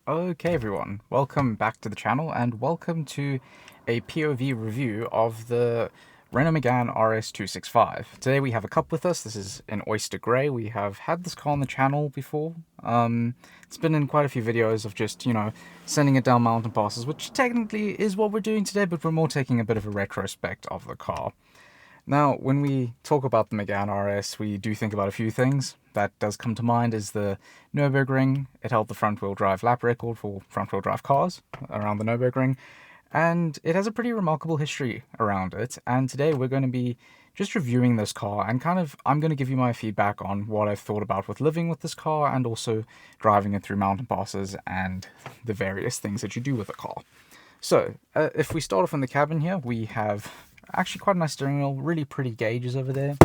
Okay everyone, welcome back to the channel and welcome to a POV review of the Renault Megane RS 265. Today we have a cup with us. This is an Oyster Grey. We have had this car on the channel before. It's been in quite a few videos of just, sending it down mountain passes, which technically is what we're doing today, but we're more taking a bit of a retrospect of the car. Now, when we talk about the Megane RS, we do think about a few things. That does come to mind is the Nürburgring. It held the front-wheel drive lap record for front-wheel drive cars around the Nürburgring, and it has a pretty remarkable history around it. And today we're going to be just reviewing this car and I'm going to give you my feedback on what I've thought about with living with this car and also driving it through mountain passes and the various things that you do with a car. So, if we start off in the cabin here, we have actually quite a nice steering wheel, really pretty gauges over there,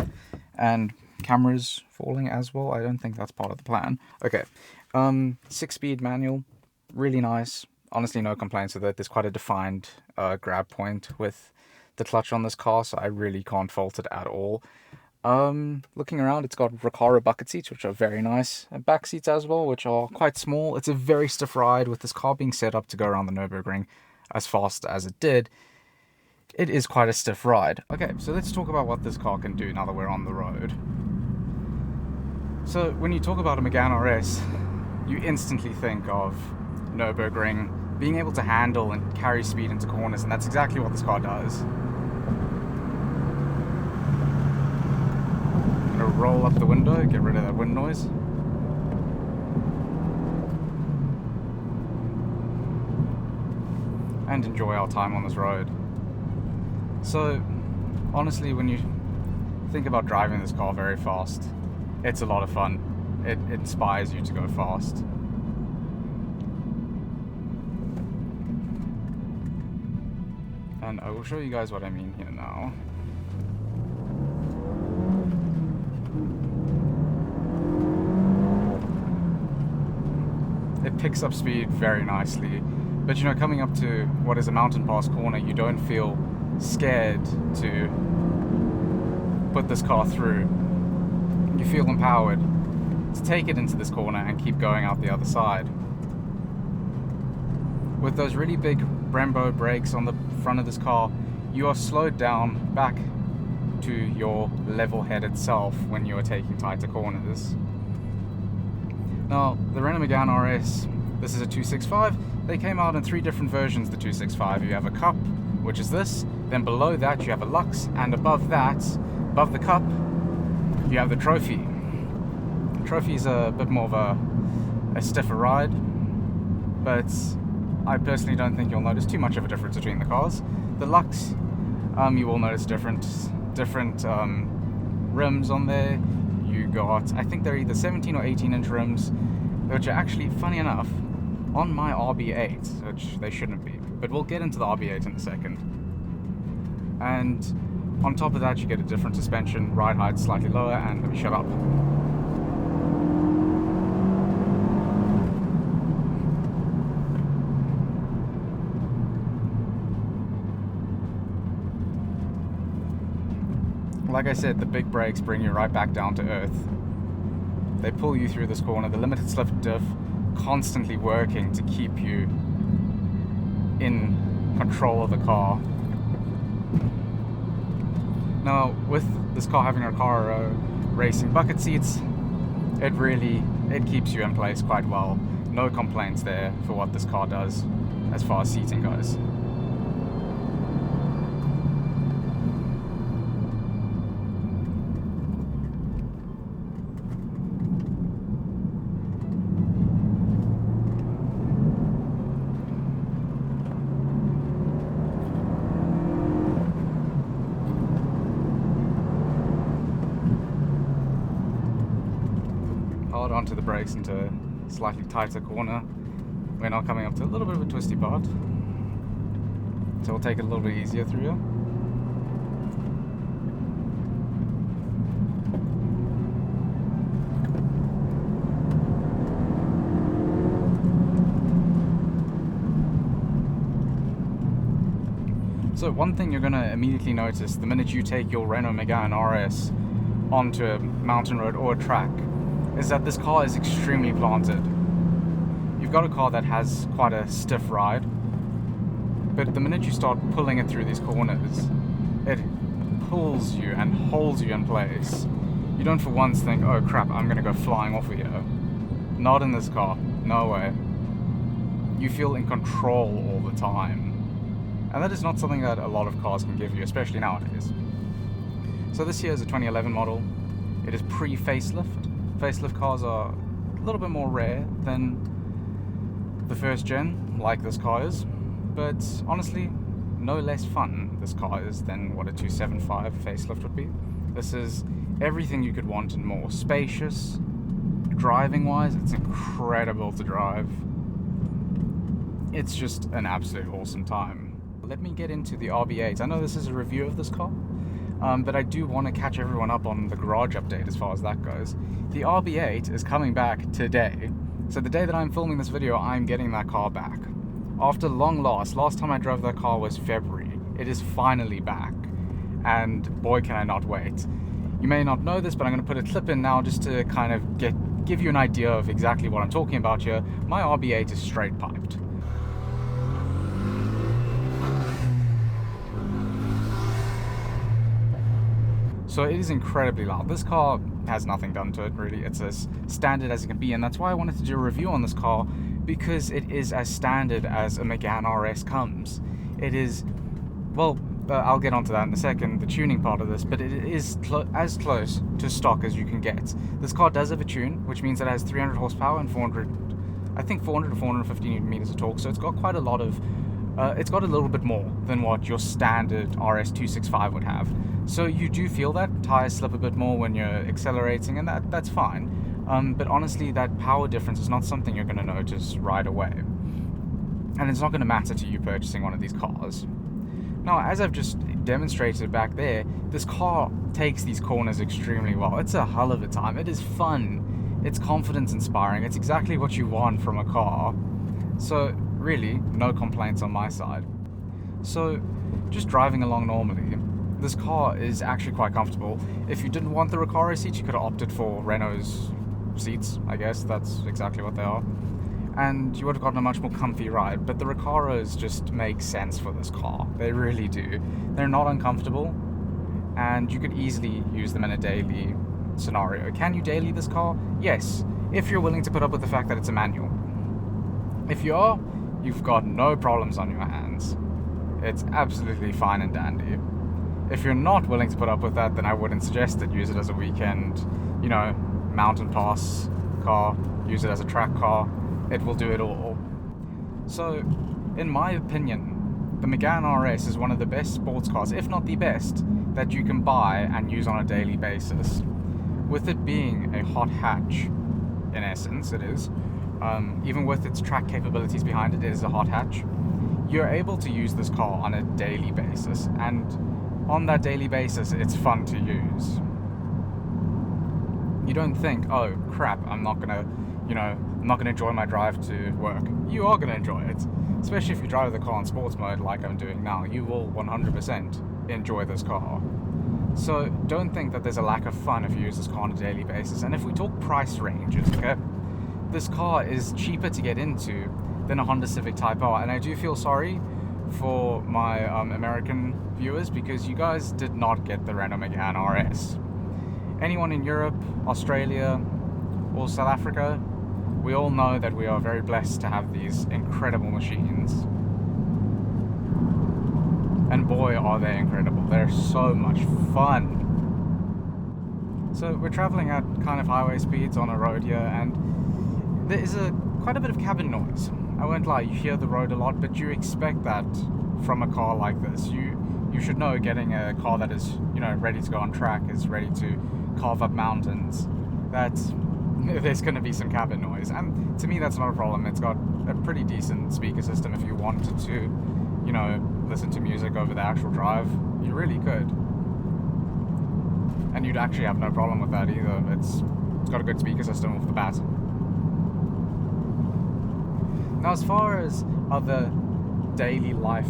and cameras falling as well. I don't think that's part of the plan. Okay, 6-speed manual, really nice. Honestly, no complaints with it. There's quite a defined grab point with the clutch on this car, so I really can't fault it at all. Looking around, it's got Recaro bucket seats, which are very nice, and back seats as well, which are quite small. It's a very stiff ride with this car being set up to go around the Nürburgring as fast as it did. It is quite a stiff ride. Okay, so let's talk about what this car can do now that we're on the road. So when you talk about a Megane RS, you instantly think of Nürburgring, being able to handle and carry speed into corners, and that's exactly what this car does. I'm gonna roll up the window, get rid of that wind noise. And enjoy our time on this road. So, honestly, when you think about driving this car very fast, it's a lot of fun. It inspires you to go fast. And I will show you guys what I mean here now. It picks up speed very nicely, but coming up to what is a mountain pass corner, you don't feel scared to put this car through. You feel empowered to take it into this corner and keep going out the other side. With those really big Brembo brakes on the front of this car, you are slowed down back to your level head itself when you are taking tighter corners. Now, the Renault Megane RS, this is a 265. They came out in 3 different versions of the 265. You have a Cup, which is this. Then below that you have a Lux, and above that, above the Cup, you have the Trophy. The Trophy is a bit more of a stiffer ride, but I personally don't think you'll notice too much of a difference between the cars. The Lux, you will notice different rims on there. You got, I think they're either 17 or 18-inch rims, which are actually, funny enough, on my RB8, which they shouldn't be, but we'll get into the RB8 in a second. And on top of that, you get a different suspension, ride height slightly lower, and let me shut up. Like I said, the big brakes bring you right back down to earth. They pull you through this corner, the limited slip diff constantly working to keep you in control of the car. Now, with this car having Recaro racing bucket seats, it keeps you in place quite well. No complaints there for what this car does as far as seating goes. Hold onto the brakes into a slightly tighter corner. We're now coming up to a little bit of a twisty part, so we'll take it a little bit easier through here. So one thing you're going to immediately notice the minute you take your Renault Megane RS onto a mountain road or a track is that this car is extremely planted. you've got a car that has quite a stiff ride, but the minute you start pulling it through these corners, it pulls you and holds you in place. You don't for once think, oh crap, I'm gonna go flying off of here. Not in this car, no way. You feel in control all the time. And that is not something that a lot of cars can give you, especially nowadays. So this here is a 2011 model. It is pre-facelift. Facelift cars are a little bit more rare than the first gen, like this car is. But honestly, no less fun this car is than what a 275 facelift would be. This is everything you could want and more. Spacious, driving-wise, it's incredible to drive. It's just an absolute awesome time. Let me get into the RB8. I know this is a review of this car, but I do want to catch everyone up on the garage update as far as that goes. The RB8 is coming back today. So the day that I'm filming this video, I'm getting that car back. After long last time I drove that car was February. It is finally back. And boy, can I not wait. You may not know this, but I'm going to put a clip in now just to kind of give you an idea of exactly what I'm talking about here. My RB8 is straight piped. So it is incredibly loud. This car has nothing done to it, really. It's as standard as it can be, and that's why I wanted to do a review on this car, because it is as standard as a Megane RS comes. It is, well, I'll get onto that in a second, the tuning part of this, but it is as close to stock as you can get. This car does have a tune, which means it has 300 horsepower and 400 to 450 Newton meters of torque, so it's got quite a lot of, it's got a little bit more than what your standard RS 265 would have. So you do feel that tires slip a bit more when you're accelerating, and that's fine. But honestly, that power difference is not something you're going to notice right away. And it's not going to matter to you purchasing one of these cars. Now, as I've just demonstrated back there, this car takes these corners extremely well. It's a hell of a time. It is fun. It's confidence inspiring. It's exactly what you want from a car. So really, no complaints on my side. So just driving along normally, this car is actually quite comfortable. If you didn't want the Recaro seats, you could have opted for Renault's seats, I guess. That's exactly what they are. And you would have gotten a much more comfy ride. But the Recaros just make sense for this car. They really do. They're not uncomfortable, and you could easily use them in a daily scenario. Can you daily this car? Yes, if you're willing to put up with the fact that it's a manual. If you are, you've got no problems on your hands. It's absolutely fine and dandy. If you're not willing to put up with that, then I wouldn't suggest it. Use it as a weekend, mountain pass car, use it as a track car. It will do it all. So, in my opinion, the Megane RS is one of the best sports cars, if not the best, that you can buy and use on a daily basis. With it being a hot hatch, in essence, it is. Even with its track capabilities behind it, it is a hot hatch. You're able to use this car on a daily basis, and on that daily basis, it's fun to use. You don't think, oh crap, I'm not gonna enjoy my drive to work. You are gonna enjoy it, especially if you drive the car in sports mode like I'm doing now. You will 100% enjoy this car. So don't think that there's a lack of fun if you use this car on a daily basis. And if we talk price ranges, okay, this car is cheaper to get into than a Honda Civic Type R, and I do feel sorry for my American viewers, because you guys did not get the Renault Megane RS. Anyone in Europe, Australia, or South Africa, we all know that we are very blessed to have these incredible machines. And boy, are they incredible. They're so much fun. So we're traveling at kind of highway speeds on a road here, and there is quite a bit of cabin noise. I won't lie, you hear the road a lot, but you expect that from a car like this. You should know getting a car that is, ready to go on track, is ready to carve up mountains, that there's going to be some cabin noise. And to me, that's not a problem. It's got a pretty decent speaker system. If you wanted to, listen to music over the actual drive, you really could. And you'd actually have no problem with that either. It's got a good speaker system off the bat. Now, as far as other daily life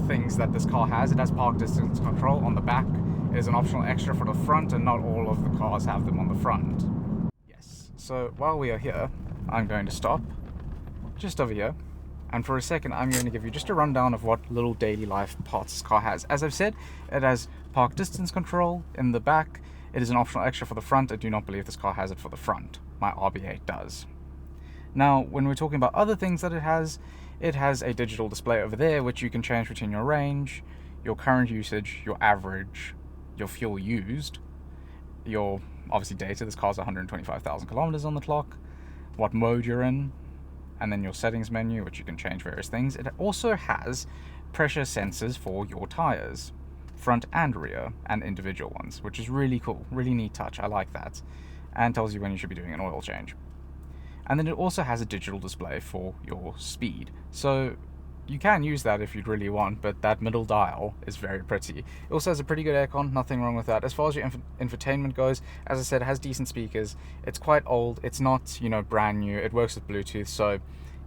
things that this car has, it has park distance control on the back. It is an optional extra for the front, and not all of the cars have them on the front. Yes, so while we are here, I'm going to stop just over here. And for a second, I'm going to give you just a rundown of what little daily life parts this car has. As I've said, it has park distance control in the back. It is an optional extra for the front. I do not believe this car has it for the front. My RB8 does. Now, when we're talking about other things that it has a digital display over there, which you can change between your range, your current usage, your average, your fuel used, your, obviously, data. This car's 125,000 kilometers on the clock, what mode you're in, and then your settings menu, which you can change various things. It also has pressure sensors for your tires, front and rear, and individual ones, which is really cool, really neat touch. I like that, and tells you when you should be doing an oil change. And then it also has a digital display for your speed, so you can use that if you'd really want, but that middle dial is very pretty. It also has a pretty good aircon, nothing wrong with that. As far as your infotainment goes, as I said, it has decent speakers. It's quite old, it's not, brand new. It works with Bluetooth, so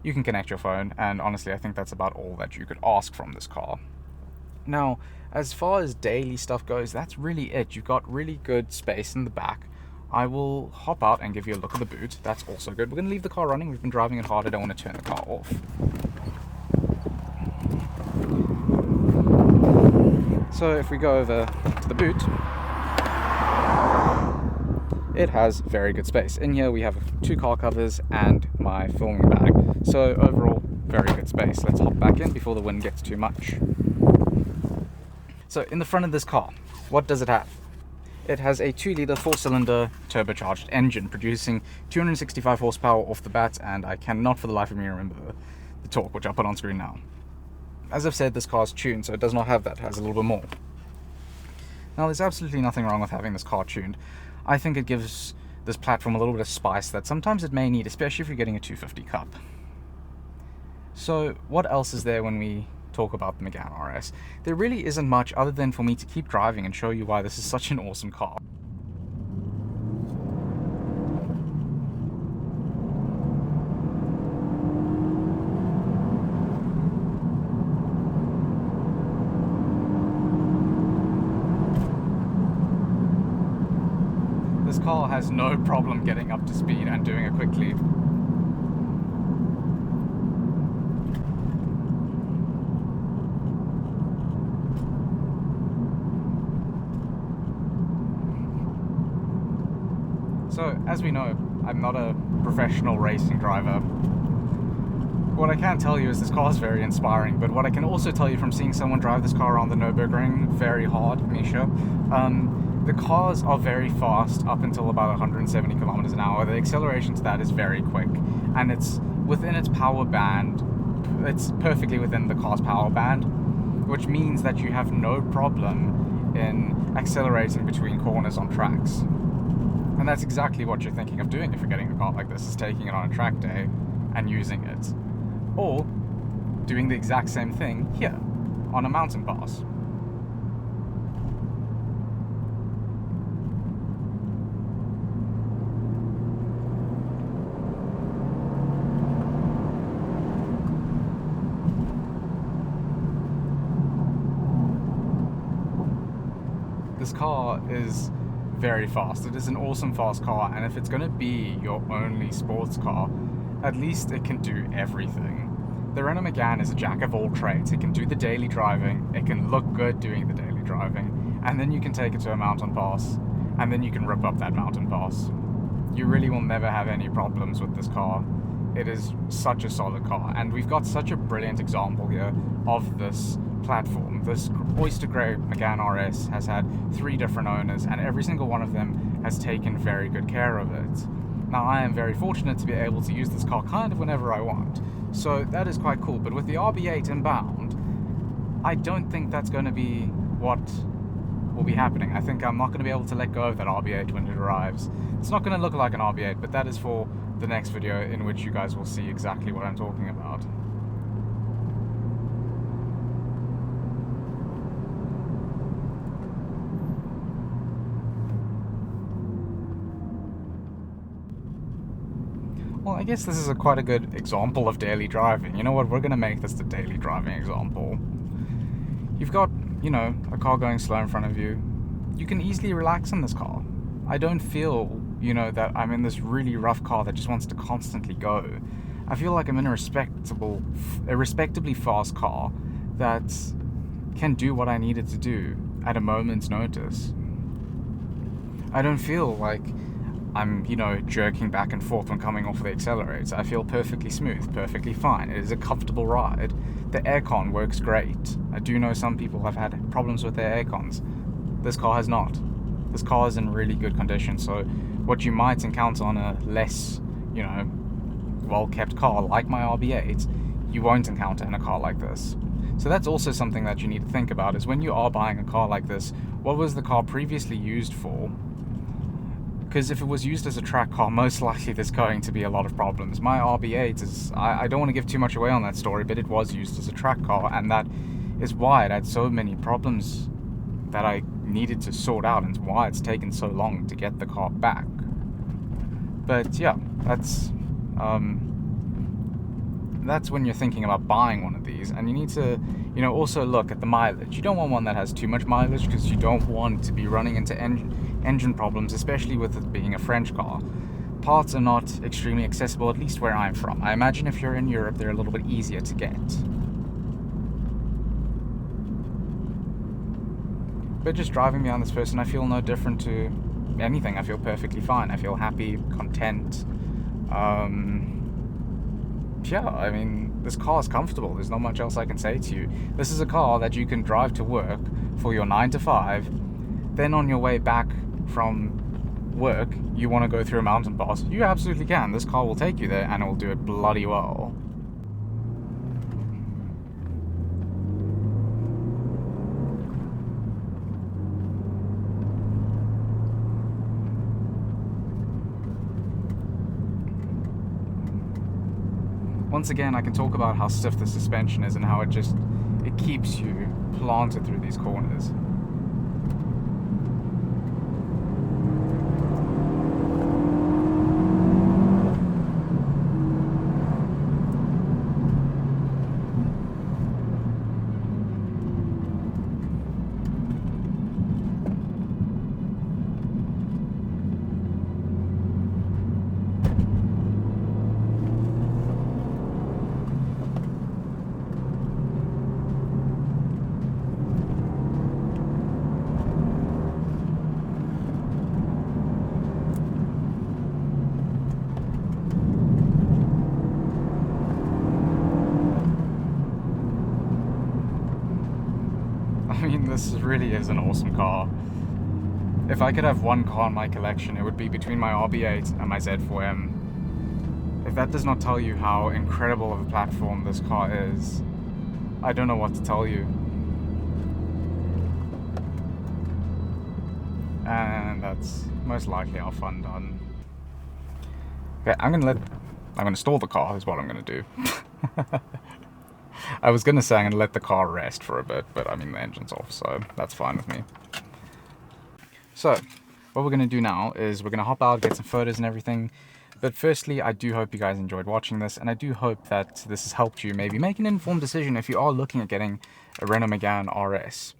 you can connect your phone, and honestly, I think that's about all that you could ask from this car. Now, as far as daily stuff goes, that's really it. You've got really good space in the back. I will hop out and give you a look at the boot. That's also good. We're going to leave the car running. We've been driving it hard. I don't want to turn the car off. So if we go over to the boot, it has very good space. In here we have 2 car covers and my filming bag. So overall, very good space. Let's hop back in before the wind gets too much. So in the front of this car, what does it have? It has a 2-litre 4-cylinder turbocharged engine producing 265 horsepower off the bat, and I cannot for the life of me remember the torque, which I'll put on screen now. As I've said, this car is tuned, so it does not have that. It has a little bit more. Now, there's absolutely nothing wrong with having this car tuned. I think it gives this platform a little bit of spice that sometimes it may need, especially if you're getting a 250 Cup. So, what else is there when we talk about the Megane RS? There really isn't much other than for me to keep driving and show you why this is such an awesome car. This car has no problem getting up to speed and doing it quickly. So, as we know, I'm not a professional racing driver. What I can tell you is this car is very inspiring, but what I can also tell you from seeing someone drive this car around the Nürburgring very hard, Misha, the cars are very fast up until about 170 kilometers an hour. The acceleration to that is very quick, and it's within its power band. It's perfectly within the car's power band, which means that you have no problem in accelerating between corners on tracks. And that's exactly what you're thinking of doing if you're getting a car like this, is taking it on a track day and using it. Or doing the exact same thing here, on a mountain pass. This car is very fast. It is an awesome fast car, and if it's going to be your only sports car, at least it can do everything. The Renault Megane is a jack of all trades. It can do the daily driving, it can look good doing the daily driving, and then you can take it to a mountain pass, and then you can rip up that mountain pass. You really will never have any problems with this car. It is such a solid car, and we've got such a brilliant example here of this platform. This oyster grey Megane RS has had 3 different owners, and every single one of them has taken very good care of it. Now, I am very fortunate to be able to use this car kind of whenever I want, so that is quite cool. But with the RB8 inbound, I don't think that's going to be what will be happening. I think I'm not going to be able to let go of that RB8 when it arrives. It's not going to look like an RB8, but that is for the next video, in which you guys will see exactly what I'm talking about. Well, I guess this is quite a good example of daily driving. You know what, we're going to make this the daily driving example. You've got, a car going slow in front of you. You can easily relax in this car. I don't feel, that I'm in this really rough car that just wants to constantly go. I feel like I'm in a respectably fast car that can do what I need it to do at a moment's notice. I don't feel like I'm, jerking back and forth when coming off the accelerator. I feel perfectly smooth, perfectly fine. It is a comfortable ride. The aircon works great. I do know some people have had problems with their aircons. This car has not. This car is in really good condition, so what you might encounter on a less, well-kept car like my RB8, you won't encounter in a car like this. So that's also something that you need to think about, is when you are buying a car like this, what was the car previously used for? Because if it was used as a track car, most likely there's going to be a lot of problems. My RB8 is, I don't want to give too much away on that story, but it was used as a track car, and that is why it had so many problems that I needed to sort out, and why it's taken so long to get the car back. But yeah, that's when you're thinking about buying one of these, and you need to, also look at the mileage. You don't want one that has too much mileage, because you don't want to be running into engine problems, especially with it being a French car. Parts are not extremely accessible, at least where I'm from. I imagine if you're in Europe, they're a little bit easier to get. But just driving behind this person, I feel no different to anything. I feel perfectly fine. I feel happy, content. Yeah, I mean, this car is comfortable. There's not much else I can say to you. This is a car that you can drive to work for your 9 to 5. Then on your way back from work, you want to go through a mountain pass. You absolutely can. This car will take you there, and it will do it bloody well. Once again, I can talk about how stiff the suspension is and how it keeps you planted through these corners. I mean, this really is an awesome car. If I could have one car in my collection, it would be between my RB8 and my Z4M. If that does not tell you how incredible of a platform this car is, I don't know what to tell you. And that's most likely our fun done. Okay, I'm gonna stall the car is what I'm gonna do. I was gonna say I'm gonna let the car rest for a bit, but I mean the engine's off, so that's fine with me. So, what we're gonna do now is we're gonna hop out, get some photos and everything. But firstly, I do hope you guys enjoyed watching this, and I do hope that this has helped you maybe make an informed decision if you are looking at getting a Renault Megane RS.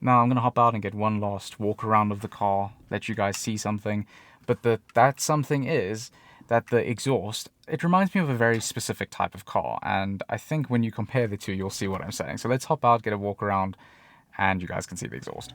Now, I'm gonna hop out and get one last walk around of the car, let you guys see something. But that something is that the exhaust, it reminds me of a very specific type of car, and I think when you compare the two, you'll see what I'm saying. So let's hop out, get a walk around, and you guys can see the exhaust.